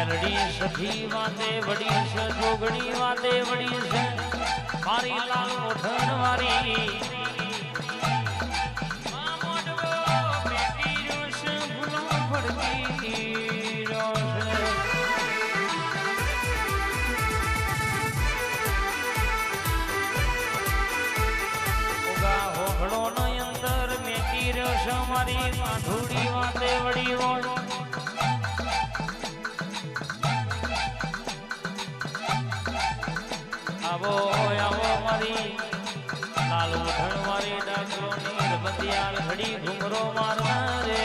મેલડી સખી વાતે વડી છે જોગણી વાતે વડી છે મારી લાલ મોઠણ વારી મારી માધુડી વાતે વડી હોય આવો આવો મારી લાલ ઉઠણ વાળી ડાકરો ની બંધિયાળ ઘડી ઘુમરો મારનાર રે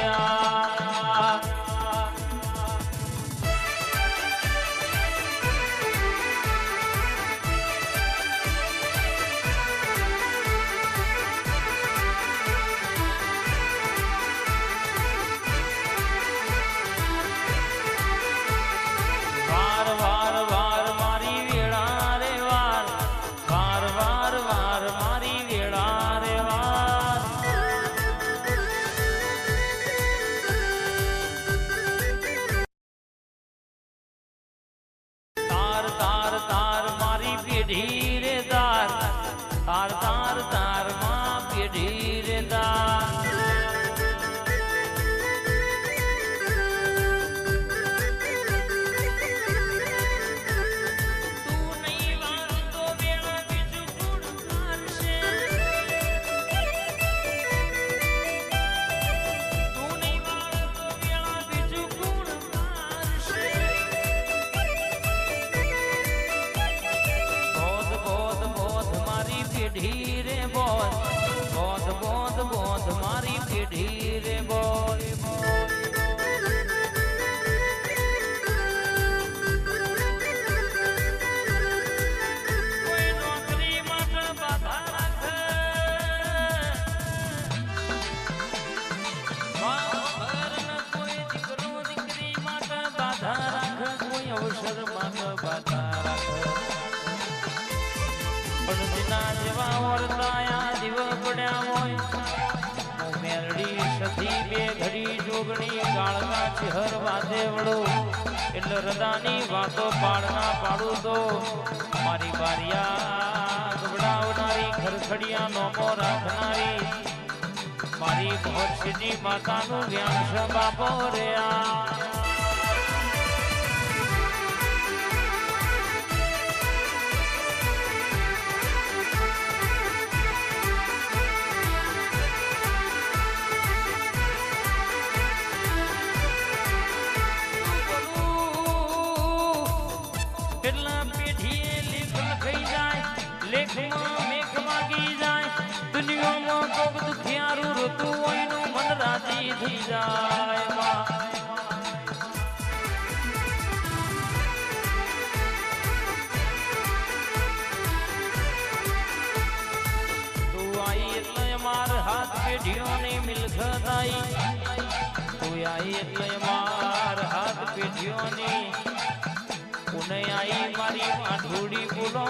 હર વાદે વડો એટલે હૃદાની વાતો પાડના પાડું તો મારી બારિયા ગબડાવનારી ખરખડિયા નોમો રાખનારી મારી મહર્ષિની માતાનું જ્ઞાન છે બાપો રે થઈ જાય તું આઈ એટલે માર હાથ પેઢીઓની મિલકત આઈ તું આઈ એટલે માર હાથ પેઢીઓની પુને આઈ મારી માઠુડી બોલો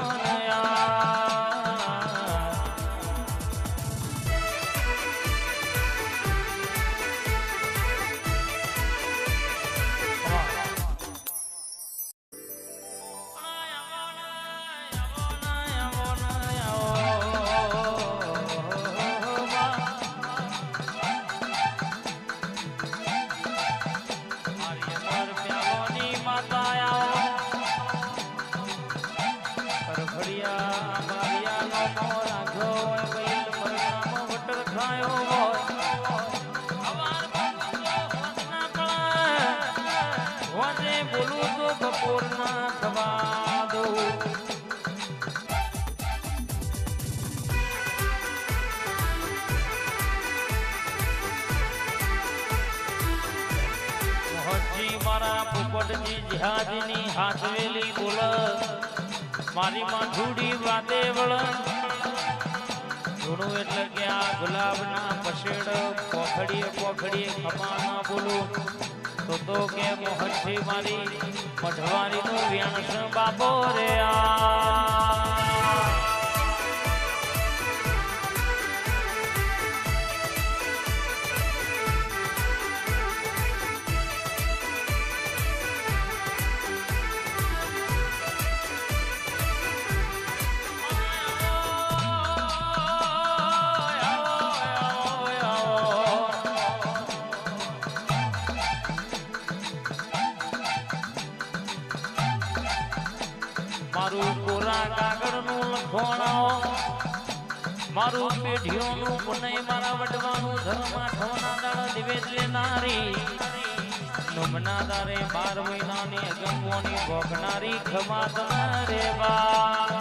જહાજની હાથવેલી બોલ મારી માઠુડી વાતે વળ જોડું એટલે કે આ ગુલાબના પછેડ પોખડીએ પોખડીએ ખમાના બોલું તો કે મોહનજી મારી મઢવારીનું વ્યાણસ બાપો રે કોરા કાગળનું લખોણાઓ મારું પેઢીઓનું પુનય મારા વડવાનું ધર્મ આઠમના દાડા દિવેશ લેનારી નોમના દારે 12 મહિનાની અગમોની ભોગનારી ખમાત રે બા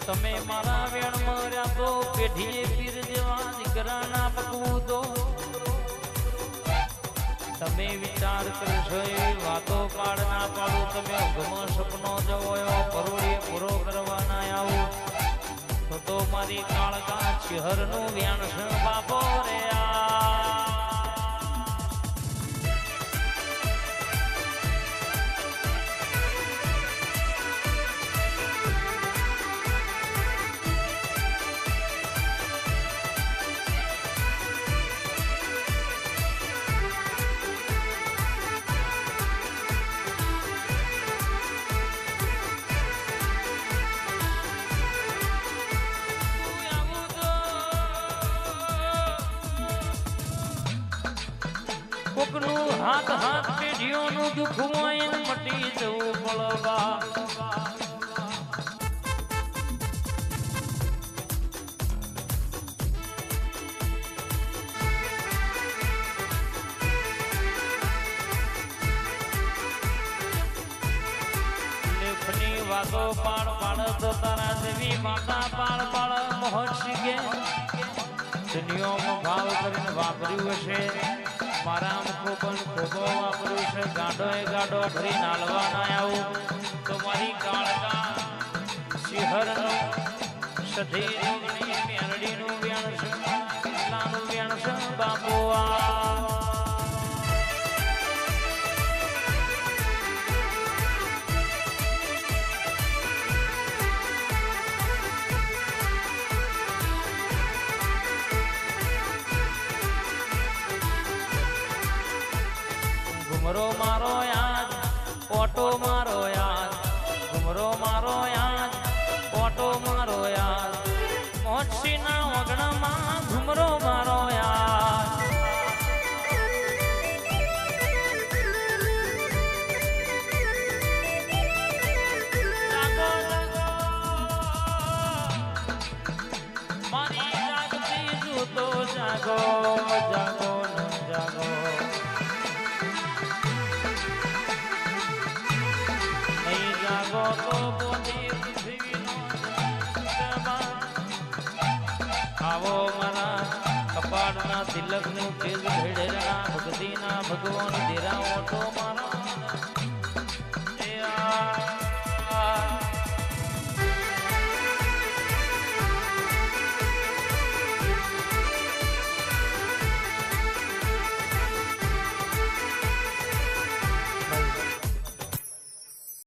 તમે મારા વેણ મર્યા તો પેઢીએ પીર જેવા દીકરાના પકવું તો તમે વિચાર કરશો એ વાતો પાડ ના પાડું તમે ગમો સપનો જવો પરોળીએ પૂરો કરવાના આવું તો મારી કાળકા શહેરનું વ્યાણ બાપો રે કોકનું હાથ હાથ પેઢીઓનું દુઃખ હોય ને મટી જવું પડવા લેખની વાતો પાડ પાડ તો તારા જેવી માતા પાડ પાડ મહોત્સી કે દુનિયામાં ભાવ કરીને વાપર્યું હશે મારા મુખો પણ ખોબો વાપરું છે ગાડો ભરી નાલવાના આવું તો મારી કાળકા શિહરનું સધી રોગની મેરડીનું વ્યાણ છે કેટલાનું વ્યાણ છે બાપુ ઘુમરો મારો યાદ ઓટો મારો યાદ ઘુમરો મારો યાદ ઓટો મારો યાદ મોચીના વગણમાં ઘુમરો મારો યાદ મારી જાગતી જૂતો જાગો જાગો ન જાગો આવો મારા કપાળના તિલકનું તેજ ભેડેલા ભક્તિના ભગવાન દેરા ઓટો